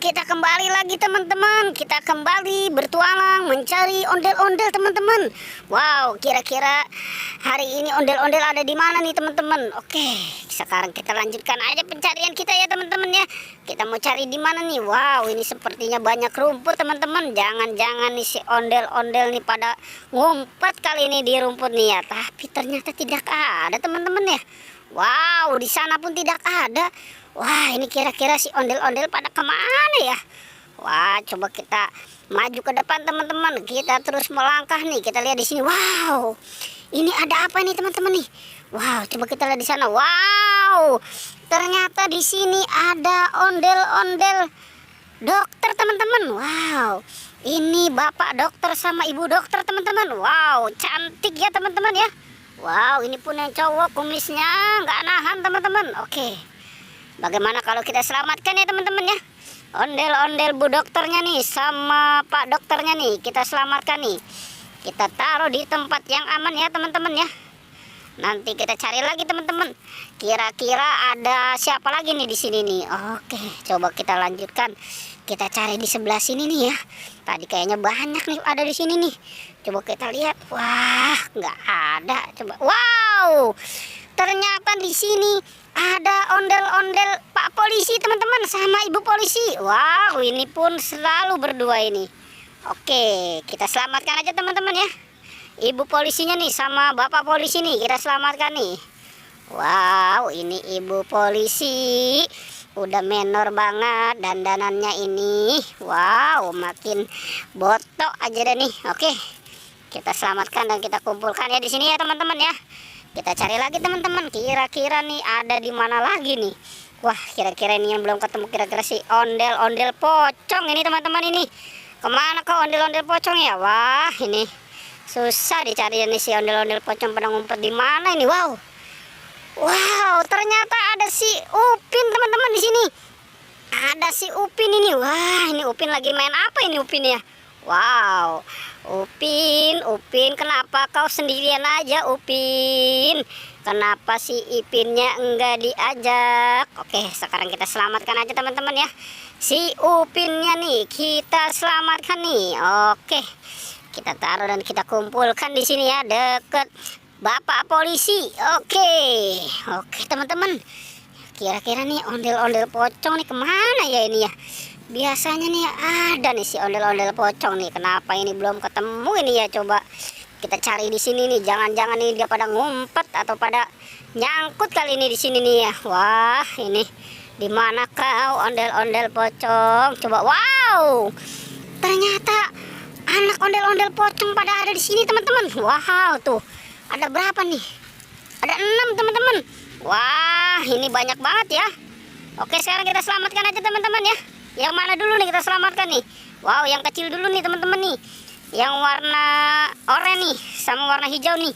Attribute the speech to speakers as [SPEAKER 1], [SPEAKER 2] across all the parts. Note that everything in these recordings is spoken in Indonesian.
[SPEAKER 1] kita kembali lagi teman-teman. Kita kembali bertualang mencari ondel-ondel teman-teman. Wow, kira-kira hari ini ondel-ondel ada di mana nih teman-teman? Oke, sekarang kita lanjutkan aja pencarian kita ya teman-teman ya. Kita mau cari di mana nih? Wow, ini sepertinya banyak rumput teman-teman. Jangan-jangan nih si ondel-ondel nih pada ngumpet kali ini di rumput nih ya. Tapi ternyata tidak ada teman-teman ya. Wow, di sana pun tidak ada. Wah, ini kira-kira si ondel-ondel pada kemana ya? Wah, coba kita maju ke depan teman-teman. Kita terus melangkah nih. Kita lihat di sini. Wow, ini ada apa nih teman-teman nih? Wow, coba kita lihat di sana. Wow, ternyata di sini ada ondel-ondel dokter teman-teman. Wow, ini bapak dokter sama ibu dokter teman-teman. Wow, cantik ya teman-teman ya. Wow, ini pun yang cowok kumisnya nggak nahan teman-teman. Oke, bagaimana kalau kita selamatkan ya teman-teman ya? Ondel-ondel bu dokternya nih sama pak dokternya nih kita selamatkan nih. Kita taruh di tempat yang aman ya teman-teman ya. Nanti kita cari lagi teman-teman. Kira-kira ada siapa lagi nih di sini nih? Oke, coba kita lanjutkan. Kita cari di sebelah sini nih ya. Tadi kayaknya banyak nih ada di sini nih. Coba kita lihat. Wah, nggak ada. Coba. Wow, ternyata di sini ada ondel-ondel pak polisi teman-teman sama ibu polisi. Wow, ini pun selalu berdua ini. Oke, kita selamatkan aja teman-teman ya. Ibu polisinya nih sama bapak polisi nih kita selamatkan nih. Wow, ini ibu polisi udah menor banget dandanannya ini. Wow, makin botok aja deh nih. Oke, kita selamatkan dan kita kumpulkan ya di sini ya teman-teman ya. Kita cari lagi teman-teman. Kira-kira nih ada di mana lagi nih? Wah, kira-kira ini yang belum ketemu. Kira-kira si ondel-ondel pocong ini teman-teman ini. Kemana kau ondel-ondel pocong ya? Wah, ini susah dicari ini si ondel-ondel pocong pada ngumpet di mana ini. Wow, wow, ternyata ada si Upin teman-teman di sini. Ada si Upin ini. Wah, ini Upin lagi main apa ini Upin ya? Wow, Upin, kenapa kau sendirian aja Upin? Kenapa si Ipinnya enggak diajak? Oke, sekarang kita selamatkan aja teman-teman ya. Si Upinnya nih kita selamatkan nih. Oke, kita taruh dan kita kumpulkan di sini ya deket bapak polisi. Oke teman-teman. Kira-kira nih ondel-ondel pocong nih kemana ya ini ya? Biasanya nih ada nih si ondel-ondel pocong nih. Kenapa ini belum ketemu ini ya? Coba kita cari di sini nih. Jangan-jangan ini dia pada ngumpet atau pada nyangkut kali ini di sini nih ya. Wah, ini di mana kau ondel-ondel pocong? Coba. Wow, ternyata anak ondel-ondel pocong pada ada di sini teman-teman. Wow, tuh ada berapa nih? Ada 6 teman-teman. Wah, ini banyak banget ya. Oke, sekarang kita selamatkan aja teman-teman ya. Yang mana dulu nih kita selamatkan nih? Wow, yang kecil dulu nih teman-teman nih. Yang warna oranye nih sama warna hijau nih.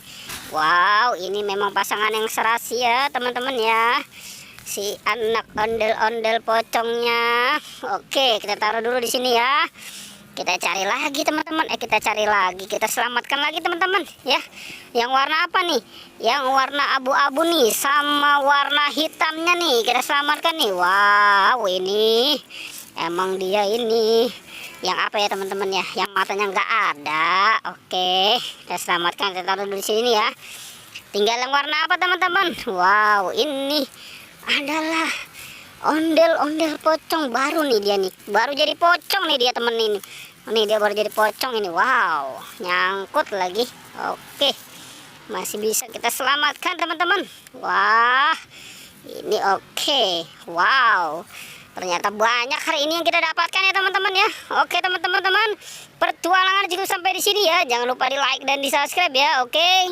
[SPEAKER 1] Wow, ini memang pasangan yang serasi ya teman-teman ya. Si anak ondel-ondel pocongnya. Oke, kita taruh dulu di sini ya. Kita cari lagi teman-teman. Kita cari lagi. Kita selamatkan lagi teman-teman ya. Yang warna apa nih? Yang warna abu-abu nih sama warna hitamnya nih. Kita selamatkan nih. Wow, ini emang dia ini. Yang apa ya teman-teman ya? Yang matanya nggak ada. Oke, kita selamatkan. Kita taruh di sini ya. Tinggal yang warna apa teman-teman? Wow, ini adalah ondel-ondel pocong baru nih dia nih. Baru jadi pocong nih dia temen ini. Nih dia baru jadi pocong ini. Wow, nyangkut lagi. Oke, masih bisa kita selamatkan teman-teman. Wah, ini oke. Wow, ternyata banyak hari ini yang kita dapatkan ya teman-teman ya. Oke teman-teman, pertualangan cukup sampai di sini ya. Jangan lupa di like dan di subscribe ya. Oke.